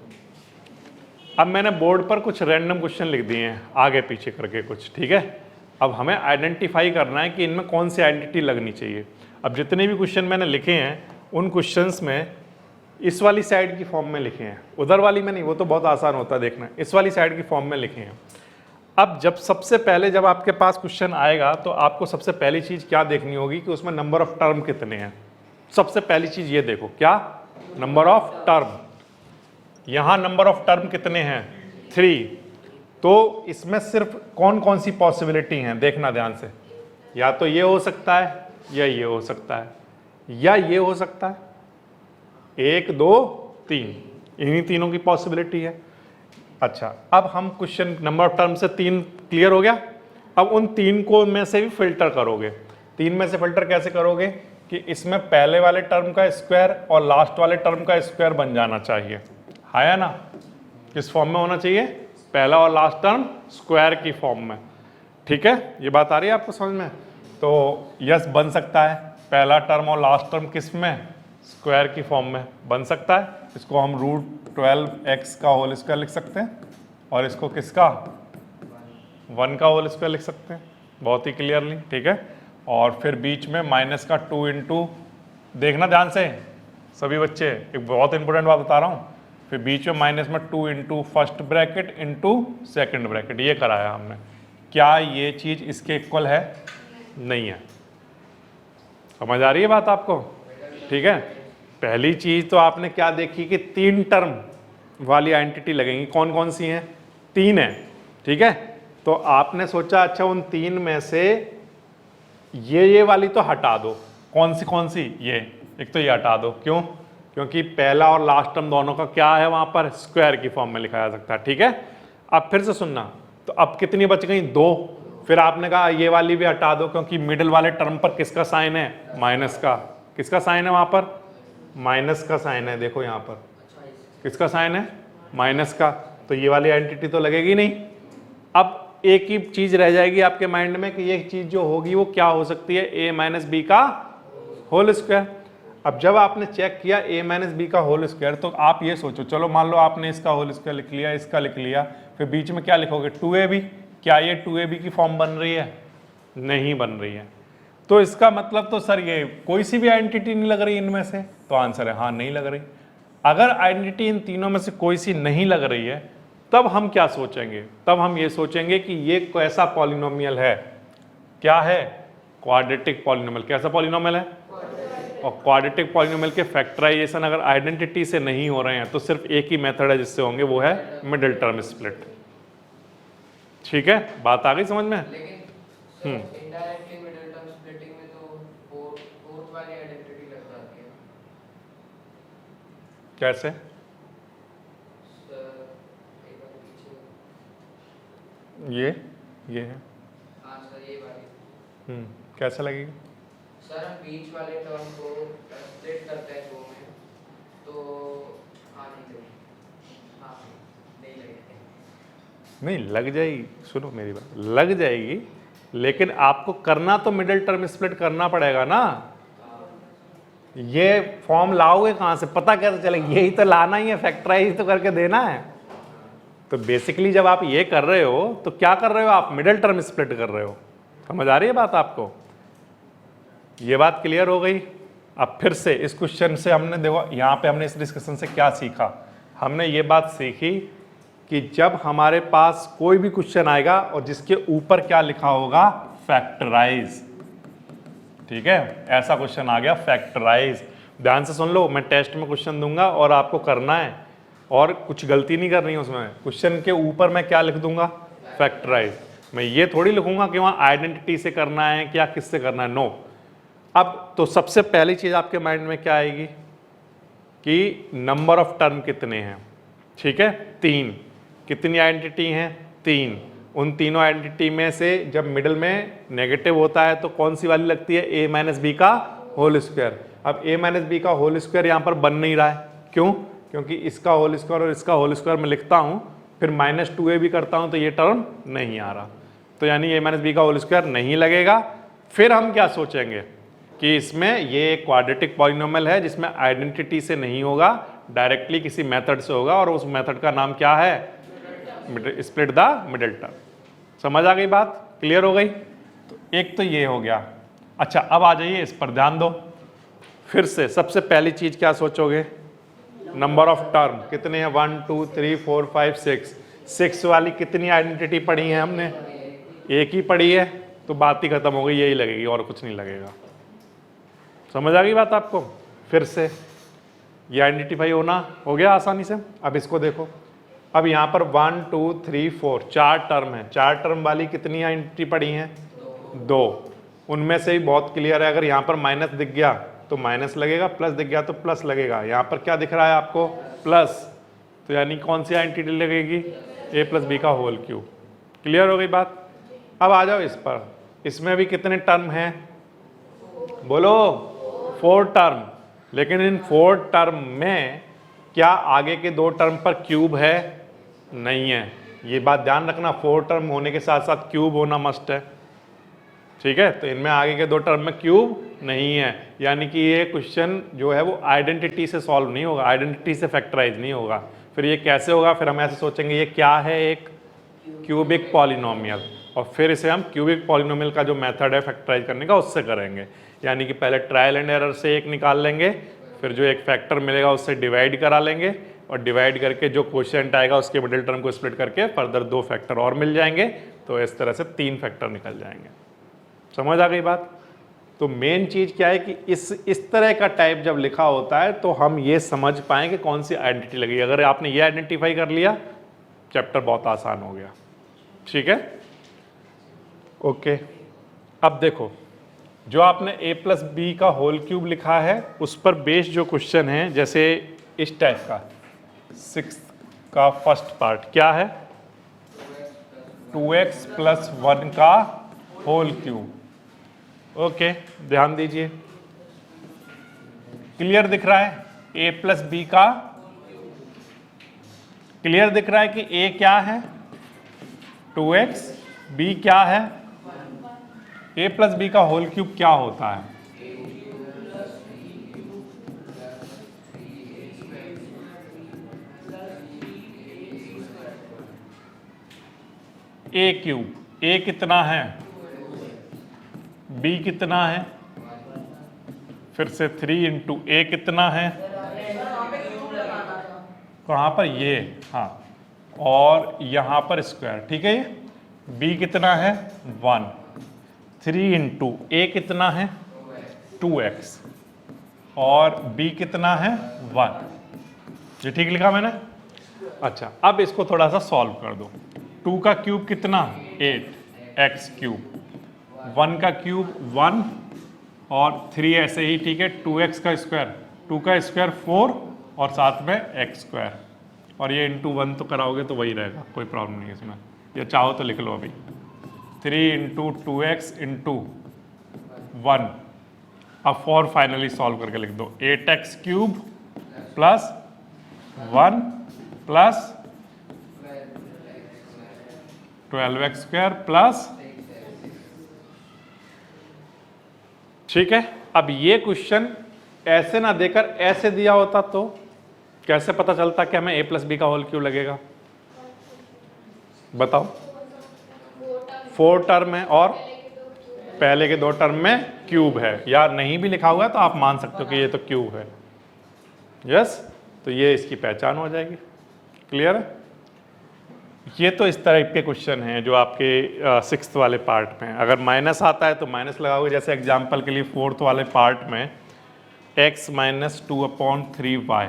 अब मैंने बोर्ड पर कुछ रैंडम क्वेश्चन लिख दिए हैं आगे पीछे करके कुछ। ठीक है, अब हमें आइडेंटिफाई करना है कि इनमें कौन सी आइडेंटिटी लगनी चाहिए। अब जितने भी क्वेश्चन मैंने लिखे हैं उन क्वेश्चंस में इस वाली साइड की फॉर्म में लिखे हैं, उधर वाली में नहीं, वो तो बहुत आसान होता है देखना। इस वाली साइड की फॉर्म में लिखे हैं। अब जब सबसे पहले जब आपके पास क्वेश्चन आएगा तो आपको सबसे पहली चीज़ क्या देखनी होगी कि उसमें नंबर ऑफ टर्म कितने हैं। सबसे पहली चीज़ ये देखो, क्या? Number of term. यहाँ नंबर ऑफ टर्म कितने हैं? 3। तो इसमें सिर्फ कौन कौन सी पॉसिबिलिटी हैं देखना ध्यान से। या तो ये हो सकता है, या ये हो सकता है, या ये हो सकता है। 1 2 3, इन्हीं तीनों की पॉसिबिलिटी है। अच्छा, अब हम क्वेश्चन नंबर ऑफ टर्म से 3 क्लियर हो गया। अब उन 3 को में से भी फिल्टर करोगे। 3 में से फिल्टर कैसे करोगे कि इसमें पहले वाले टर्म का स्क्वायर और लास्ट वाले टर्म का स्क्वायर बन जाना चाहिए, है ना? किस फॉर्म में होना चाहिए? पहला और लास्ट टर्म स्क्वायर की फॉर्म में। ठीक है, ये बात आ रही है आपको समझ में? तो यस, बन सकता है पहला टर्म और लास्ट टर्म किस में? स्क्वायर की फॉर्म में बन सकता है। इसको हम √12x का होल स्क्वायर लिख सकते हैं और इसको किसका? 1 का होल स्क्वायर लिख सकते हैं, बहुत ही क्लियरली। ठीक है, और फिर बीच में माइनस का 2 इंटू, देखना ध्यान से सभी बच्चे, एक बहुत इंपॉर्टेंट बात बता रहा हूँ। फिर बीच में माइनस में 2 into first bracket into second bracket, ये कराया हमने। क्या ये चीज़ इसके इक्वल है? नहीं है। समझ आ रही है बात आपको? ठीक है, पहली चीज तो आपने क्या देखी कि 3 टर्म वाली आइडेंटिटी लगेंगी। कौन कौन सी हैं? 3 है, ठीक है। तो आपने सोचा अच्छा उन 3 में से ये वाली तो हटा दो। कौन सी? ये एक तो ये हटा दो। क्यों? क्योंकि पहला और लास्ट टर्म दोनों का क्या है वहां पर? स्क्वायर की फॉर्म में लिखा जा सकता है, ठीक है। अब फिर से सुनना, तो अब कितनी बच गई? 2। फिर आपने कहा ये वाली भी हटा दो क्योंकि मिडिल वाले टर्म पर किसका साइन है? माइनस का। किसका साइन है वहां पर? माइनस का साइन है। देखो यहां पर किसका साइन है? माइनस का। तो ये वाली आइडेंटिटी तो लगेगी नहीं। अब एक ही चीज रह जाएगी आपके माइंड में कि ये चीज जो होगी वो क्या हो सकती है? a माइनस बी का होल स्क्वायर। अब जब आपने चेक किया a माइनस बी का होल स्क्वायर, तो आप ये सोचो, चलो मान लो आपने इसका होल स्क्वायर लिख लिया, इसका लिख लिया, फिर बीच में क्या लिखोगे? 2ab। क्या ये 2ab की फॉर्म बन रही है? नहीं बन रही है। तो इसका मतलब तो सर ये कोई सी भी आइडेंटिटी नहीं लग रही इनमें से। तो आंसर है हाँ, नहीं लग रही। अगर आइडेंटिटी इन तीनों में से कोई सी नहीं लग रही है, तब हम क्या सोचेंगे? तब हम ये सोचेंगे कि ये कैसा पॉलिनोमियल है? क्या है? Quadratic polynomial. कैसा पॉलिनोमियल है? और क्वाड्रेटिक पॉलिनोमियल के फैक्टराइजेशन अगर आइडेंटिटी से नहीं हो रहे हैं तो सिर्फ एक ही मेथड है जिससे होंगे, वो है मिडिल टर्म स्प्लिट। ठीक है, बात आ गई समझ में? इनडायरेक्टली मिडिल टर्म स्प्लिटिंग में तो फोर्थ वाली आइडेंटिटी लग जाती है। कैसे? ये है। हाँ सर, ये वाली। कैसे लगेगी? सर हम बीच वाले टर्म को स्प्लिट करते हैं 2 में, तो हाँ नहीं लगेगी। नहीं लग जाएगी, सुनो मेरी बात, लग जाएगी, लेकिन आपको करना तो मिडिल टर्म स्प्लिट करना पड़ेगा ना। ये फॉर्म लाओगे कहां से? पता कैसे चलेगा? यही तो लाना ही है, फैक्टराइज तो करके देना है। तो बेसिकली जब आप ये कर रहे हो तो क्या कर रहे हो? आप मिडिल टर्म स्प्लिट कर रहे हो। समझ आ रही है बात आपको? ये बात क्लियर हो गई? अब फिर से इस क्वेश्चन से हमने देखो, यहाँ पे हमने इस डिस्कशन से क्या सीखा? हमने ये बात सीखी कि जब हमारे पास कोई भी क्वेश्चन आएगा और जिसके ऊपर क्या लिखा होगा? फैक्टराइज। ठीक है, ऐसा क्वेश्चन आ गया फैक्टराइज। ध्यान से सुन लो, मैं टेस्ट में क्वेश्चन दूंगा और आपको करना है, और कुछ गलती नहीं करनी है उसमें। क्वेश्चन के ऊपर मैं क्या लिख दूंगा? फैक्टराइज। मैं ये थोड़ी लिखूंगा कि वहां आइडेंटिटी से करना है क्या किससे करना है, नो। अब तो सबसे पहली चीज आपके माइंड में क्या आएगी कि नंबर ऑफ टर्म कितने हैं? ठीक है, 3। कितनी आइडेंटिटी हैं? 3। उन तीनों आइडेंटिटी में से जब मिडिल में नेगेटिव होता है तो कौन सी वाली लगती है? a माइनस बी का होल स्क्वायर। अब a माइनस बी का होल स्क्वायर यहाँ पर बन नहीं रहा है। क्यों? क्योंकि इसका होल स्क्वायर और इसका होल स्क्वायर मैं लिखता हूँ, फिर -2a भी करता हूँ तो ये टर्म नहीं आ रहा, तो यानी a माइनस बी का होल स्क्वायर नहीं लगेगा। फिर हम क्या सोचेंगे कि इसमें ये एक क्वाड्रेटिक पॉलिनोमियल है जिसमें आइडेंटिटी से नहीं होगा, डायरेक्टली किसी मेथड से होगा, और उस मेथड का नाम क्या है? Split the middle term. समझ आ गई बात? क्लियर हो गई? तो एक तो ये हो गया। अच्छा, अब आ जाइए इस पर ध्यान दो। फिर से सबसे पहली चीज क्या सोचोगे? नंबर ऑफ टर्म कितने हैं? 1 2 3 4 5 6। 6 वाली कितनी आइडेंटिटी पढ़ी है हमने? एक ही पढ़ी है, तो बात ही खत्म हो गई, यही लगेगी और कुछ नहीं लगेगा। समझ आ गई बात आपको? फिर से ये आइडेंटिफाई होना हो गया आसानी से। अब इसको देखो, अब यहाँ पर 1 2 3 4 4 टर्म है। 4 टर्म वाली कितनी आइडेंटिटी पढ़ी हैं? 2। उनमें से ही बहुत क्लियर है, अगर यहाँ पर माइनस दिख गया तो माइनस लगेगा, प्लस दिख गया तो प्लस लगेगा। यहाँ पर क्या दिख रहा है आपको? प्लस। तो यानी कौन सी आइडेंटिटी लगेगी? a प्लस बी का होल क्यूब। क्लियर हो गई बात? अब आ जाओ इस पर। इसमें भी कितने टर्म हैं? बोलो। 4 टर्म। लेकिन इन 4 टर्म में क्या आगे के 2 टर्म पर क्यूब है? नहीं है। ये बात ध्यान रखना, 4 टर्म होने के साथ साथ क्यूब होना मस्ट है। ठीक है, तो इनमें आगे के 2 टर्म में क्यूब नहीं है, यानी कि ये क्वेश्चन जो है वो आइडेंटिटी से सॉल्व नहीं होगा, आइडेंटिटी से फैक्टराइज नहीं होगा। फिर ये कैसे होगा? फिर हम ऐसे सोचेंगे ये क्या है? एक क्यूबिक पॉलिनोमियल, और फिर इसे हम क्यूबिक पॉलिनोमियल का जो मेथड है फैक्टराइज करने का उससे करेंगे। यानी कि पहले ट्रायल एंड एरर से एक निकाल लेंगे, फिर जो एक फैक्टर मिलेगा उससे डिवाइड करा लेंगे, और डिवाइड करके जो क्वोशिएंट आएगा उसके मिडिल टर्म को स्प्लिट करके फर्दर 2 फैक्टर और मिल जाएंगे। तो इस तरह से 3 फैक्टर निकल जाएंगे। समझ आ गई बात? तो मेन चीज क्या है कि इस तरह का टाइप जब लिखा होता है तो हम ये समझ पाएं कि कौन सी आइडेंटिटी लगेगी। अगर आपने ये आइडेंटिफाई कर लिया, चैप्टर बहुत आसान हो गया। ठीक है, ओके। अब देखो, जो आपने a प्लस बी का होल क्यूब लिखा है उस पर बेस्ड जो क्वेश्चन है, जैसे इस टाइप का 6 का फर्स्ट पार्ट क्या है, 2x प्लस 1 का होल क्यूब। ओके, ध्यान दीजिए, क्लियर दिख रहा है a प्लस बी का, क्लियर दिख रहा है कि a क्या है 2x, b क्या है, a प्लस बी का होल क्यूब क्या होता है, a क्यूब। a कितना है, b कितना है, फिर से 3 इंटू a कितना है, कहाँ पर ये, हाँ, और यहाँ पर स्क्वायर। ठीक है, ये b कितना है 1, 3 इंटू a कितना है 2x और b कितना है 1। ये ठीक लिखा मैंने। अच्छा, अब इसको थोड़ा सा सॉल्व कर दो। 2 का क्यूब कितना 8 x क्यूब, 1 का क्यूब 1 और 3 ऐसे ही। ठीक है, 2x का स्क्वायर, 2 का स्क्वायर 4 और साथ में x स्क्वायर, और ये इंटू 1 तो कराओगे तो वही रहेगा, कोई प्रॉब्लम नहीं है इसमें, या चाहो तो लिख लो अभी 3 इंटू 2x इंटू 1। अब 4 फाइनली सॉल्व करके लिख दो, 8x cube plus 1 plus 12x square plus. ठीक है, अब ये क्वेश्चन ऐसे ना देकर ऐसे दिया होता तो कैसे पता चलता कि हमें a प्लस बी का होल क्यूब लगेगा, बताओ। 4 टर्म है और पहले के 2 टर्म में क्यूब है, या नहीं भी लिखा हुआ है तो आप मान सकते हो कि ये तो क्यूब है। यस, तो ये इसकी पहचान हो जाएगी। क्लियर है, ये तो इस तरह के क्वेश्चन हैं जो आपके 6th वाले पार्ट में। अगर माइनस आता है तो माइनस लगाओगे, जैसे एग्जांपल के लिए 4th वाले पार्ट में x माइनस 2/3y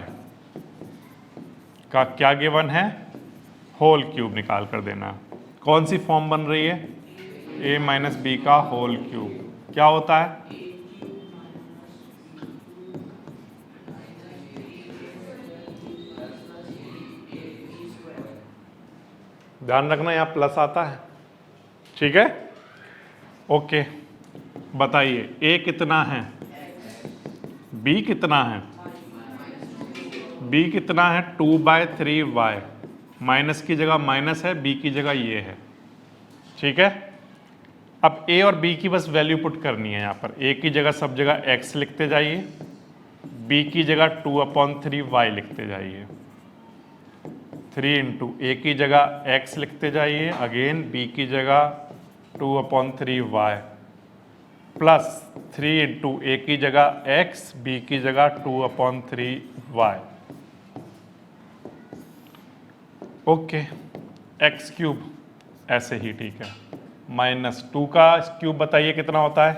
का क्या गिवन है, होल क्यूब निकाल कर देना। कौन सी फॉर्म बन रही है, a माइनस बी का होल क्यूब क्या होता है, ध्यान रखना यहाँ प्लस आता है। ठीक है, ओके, बताइए a कितना है, b कितना है, b कितना है 2/3y, माइनस की जगह माइनस है, b की जगह ये है। ठीक है, अब a और b की बस वैल्यू पुट करनी है। यहाँ पर a की जगह सब जगह x लिखते जाइए, b की जगह 2/3y लिखते जाइए, 3 इंटू ए की जगह x लिखते जाइए, अगेन b की जगह 2/3y प्लस 3 इंटू ए की जगह x, b की जगह 2/3y। ओके, x क्यूब ऐसे ही ठीक है, माइनस 2 का क्यूब बताइए कितना होता है,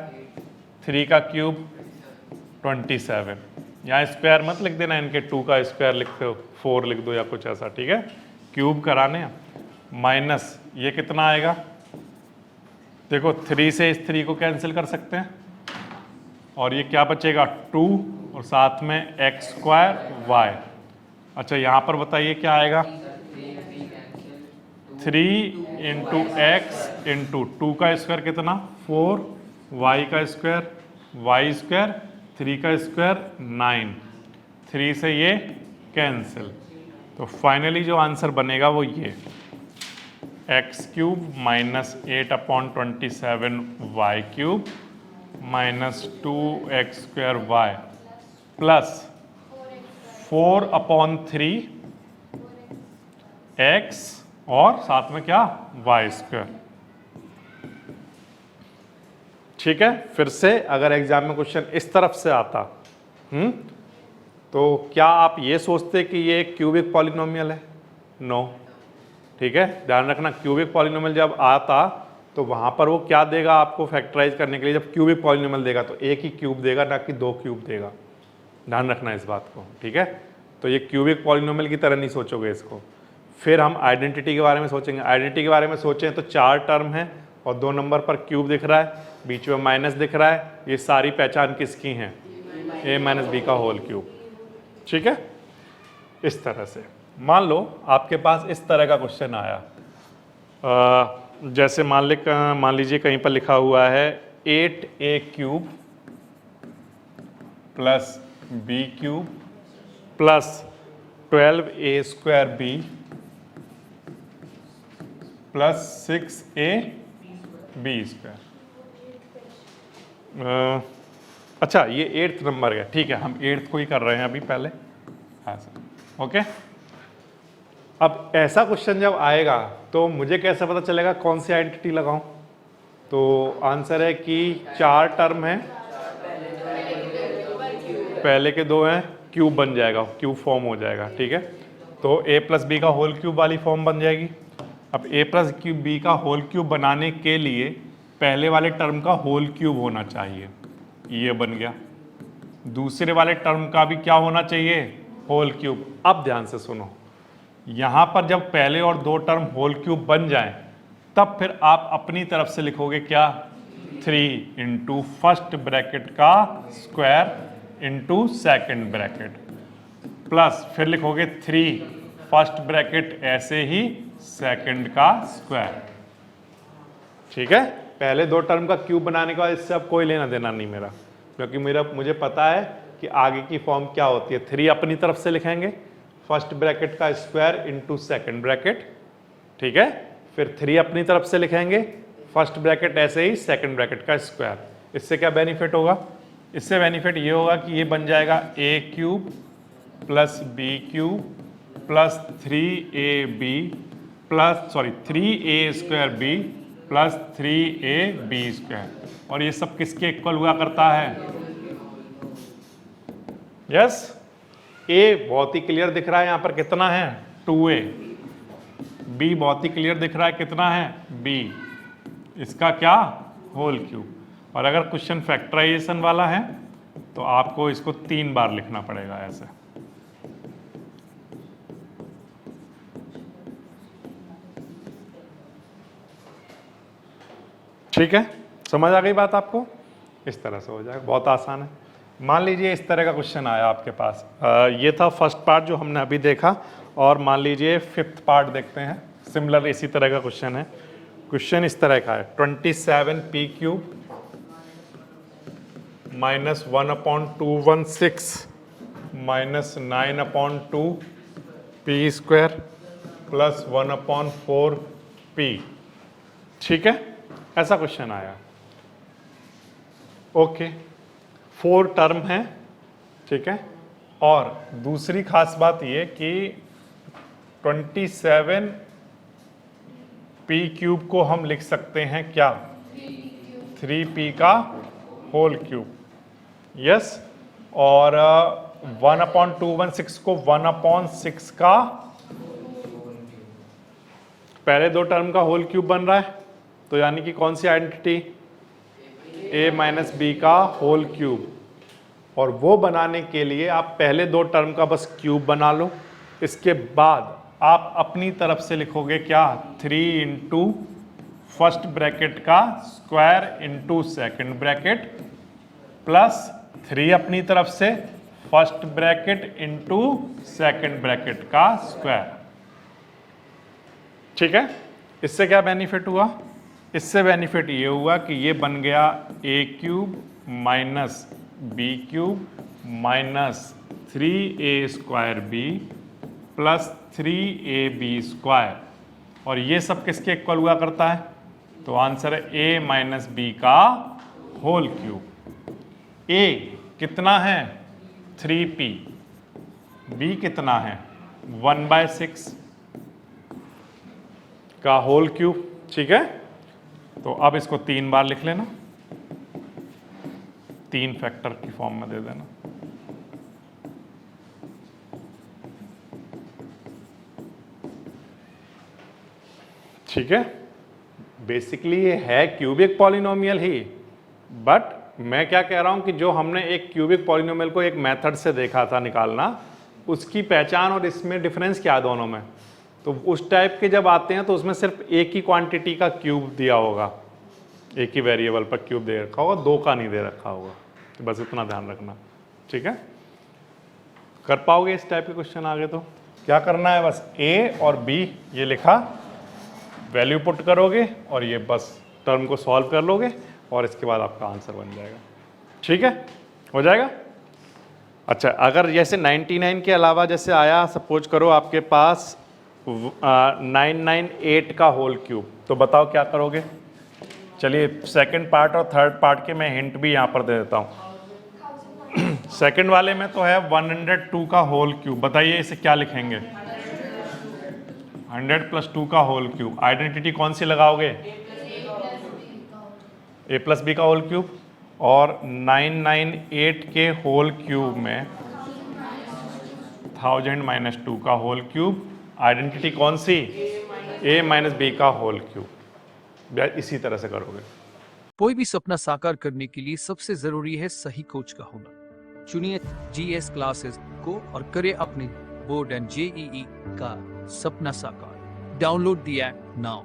3 का क्यूब 27। यहाँ स्क्वायर मत लिख देना, इनके 2 का स्क्वायर लिखते हो 4 लिख दो या कुछ ऐसा। ठीक है, क्यूब कराने माइनस ये कितना आएगा, देखो 3 से इस 3 को कैंसिल कर सकते हैं और ये क्या बचेगा 2 और साथ में x स्क्वायर y। अच्छा, यहाँ पर बताइए क्या आएगा, 3 इंटू एक्स इंटू 2 का स्क्वायर कितना 4, y का स्क्वायर y स्क्वायर, 3 का स्क्वायर 9, 3 से ये कैंसिल। तो फाइनली जो आंसर बनेगा वो ये x cube minus 8/27 y cube minus 2x square y plus 4/3 x और साथ में क्या y स्क्वायर। ठीक है, फिर से अगर एग्जाम में क्वेश्चन इस तरफ से आता तो क्या आप ये सोचते कि ये क्यूबिक पॉलिनोमियल है, नो। ठीक है, ध्यान रखना, क्यूबिक पॉलिनोमियल जब आता तो वहाँ पर वो क्या देगा आपको फैक्टराइज करने के लिए, जब क्यूबिक पॉलिनोमियल देगा तो एक ही क्यूब देगा, ना कि 2 क्यूब देगा। ध्यान रखना इस बात को, ठीक है। तो ये क्यूबिक पॉलिनोमियल की तरह नहीं सोचोगे इसको। फिर हम आइडेंटिटी के बारे में सोचेंगे। आइडेंटिटी के बारे में सोचें तो 4 टर्म है और 2 नंबर पर क्यूब दिख रहा है, बीच में माइनस दिख रहा है। ये सारी पहचान किसकी हैं? a माइनस बी का होल क्यूब, ठीक है। इस तरह से मान लो आपके पास इस तरह का क्वेश्चन आया, जैसे मान लीजिए कहीं पर लिखा हुआ है 8a cube plus B cube plus 12a square B plus 6a B square. अच्छा, ये 8th नंबर है, ठीक है, हम 8th को ही कर रहे हैं अभी पहले। हाँ सर, ओके। अब ऐसा क्वेश्चन जब आएगा तो मुझे कैसे पता चलेगा कौन सी आइडेंटिटी लगाऊं? तो आंसर है कि 4 टर्म है, पहले के 2 हैं, क्यूब बन जाएगा, क्यूब फॉर्म हो जाएगा, ठीक है। तो a प्लस बी का होल क्यूब वाली फॉर्म बन जाएगी। अब a प्लस बी का होल क्यूब बनाने के लिए पहले वाले टर्म का होल क्यूब होना चाहिए, ये बन गया। दूसरे वाले टर्म का भी क्या होना चाहिए? Whole cube. अब ध्यान से सुनो, यहाँ पर जब पहले और 2 टर्म होल क्यूब बन जाएं, तब फिर आप अपनी तरफ से लिखोगे क्या? 3 इंटू फर्स्ट ब्रैकेट का square into second bracket, plus फिर लिखोगे 3 फर्स्ट ब्रैकेट ऐसे ही सेकेंड का स्क्वायर, ठीक है। पहले 2 टर्म का क्यूब बनाने के बाद इससे अब कोई लेना देना नहीं मेरा, क्योंकि मुझे पता है कि आगे की फॉर्म क्या होती है। 3 अपनी तरफ से लिखेंगे, फर्स्ट ब्रैकेट का स्क्वायर इंटू सेकेंड ब्रैकेट, ठीक है। फिर 3 अपनी तरफ से लिखेंगे, फर्स्ट ब्रैकेट ऐसे ही सेकेंड ब्रैकेट का स्क्वायर। इससे क्या बेनिफिट होगा? इससे बेनिफिट ये होगा कि ये बन जाएगा a cube plus B cube plus 3a square B plus 3ab square. और ये सब किसके इक्वल हुआ करता है? यस, a बहुत ही क्लियर दिख रहा है, यहाँ पर कितना है? 2a। b बहुत ही क्लियर दिख रहा है, कितना है? b। इसका क्या? Whole cube. और अगर क्वेश्चन फैक्टराइजेशन वाला है तो आपको इसको 3 बार लिखना पड़ेगा ऐसे। ठीक है, समझ आ गई बात आपको? इस तरह से हो जाएगा, बहुत आसान है। मान लीजिए इस तरह का क्वेश्चन आया आपके पास, ये था फर्स्ट पार्ट जो हमने अभी देखा, और मान लीजिए 5th पार्ट देखते हैं। सिमिलर इसी तरह का क्वेश्चन है। क्वेश्चन इस तरह का है, 27p cube minus 1/216 minus 9/2 p square plus 1/4p, ठीक है। ऐसा क्वेश्चन आया, ओके। 4 टर्म है, ठीक है। और दूसरी खास बात ये कि 27p क्यूब को हम लिख सकते हैं क्या? 3p का होल क्यूब, यस। और 1/216 को 1/6 का पहले 2 टर्म का होल क्यूब बन रहा है, तो यानी कि कौन सी आइडेंटिटी? a माइनस बी का होल क्यूब। और वो बनाने के लिए आप पहले 2 टर्म का बस क्यूब बना लो, इसके बाद आप अपनी तरफ से लिखोगे क्या? 3 इंटू फर्स्ट ब्रैकेट का square into second bracket plus 3 अपनी तरफ से first bracket into second bracket का स्क्वायर, ठीक है। इससे क्या बेनिफिट हुआ? इससे बेनिफिट ये हुआ कि ये बन गया a cube minus B cube minus 3a square b plus 3ab square. और ये सब किसके इक्वल हुआ करता है? तो आंसर है a माइनस बी का होल क्यूब। a कितना है? 3p। b कितना है? 1/6 का होल क्यूब, ठीक है। तो अब इसको 3 बार लिख लेना, 3 फैक्टर की फॉर्म में दे देना, ठीक है। बेसिकली ये है क्यूबिक पॉलिनोमियल ही, बट मैं क्या कह रहा हूँ कि जो हमने एक क्यूबिक पॉलिनोमियल को एक मेथड से देखा था निकालना, उसकी पहचान और इसमें डिफरेंस क्या है दोनों में। तो उस टाइप के जब आते हैं तो उसमें सिर्फ एक ही क्वांटिटी का क्यूब दिया होगा, एक ही वेरिएबल पर क्यूब दे रखा होगा, दो का नहीं दे रखा होगा। तो बस इतना ध्यान रखना, ठीक है। कर पाओगे इस टाइप के क्वेश्चन आगे? तो क्या करना है, बस ए और बी ये लिखा, वैल्यू पुट करोगे और ये बस टर्म को सॉल्व कर लोगे और इसके बाद आपका आंसर बन जाएगा, ठीक है, हो जाएगा। अच्छा, अगर जैसे 99 के अलावा जैसे आया, सपोज करो आपके पास 998 का होल क्यूब, तो बताओ क्या करोगे। चलिए सेकंड पार्ट और थर्ड पार्ट के मैं हिंट भी यहाँ पर दे देता हूँ। सेकंड वाले में तो है 102 का होल क्यूब, बताइए इसे क्या लिखेंगे। 100 + 2 का होल क्यूब। आइडेंटिटी कौन सी लगाओगे, a + b का होल क्यूब। और 998 के होल क्यूब में 1000 - 2 का होल क्यूब। आइडेंटिटी कौन सी, a - b का होल क्यूब। इसी तरह से करोगे। कोई भी सपना साकार करने के लिए सबसे जरूरी है सही कोच का होना। चुनिए GS क्लासेस को और करें अपने बोर्ड एंड JEE का सपना साकार। Download the app now.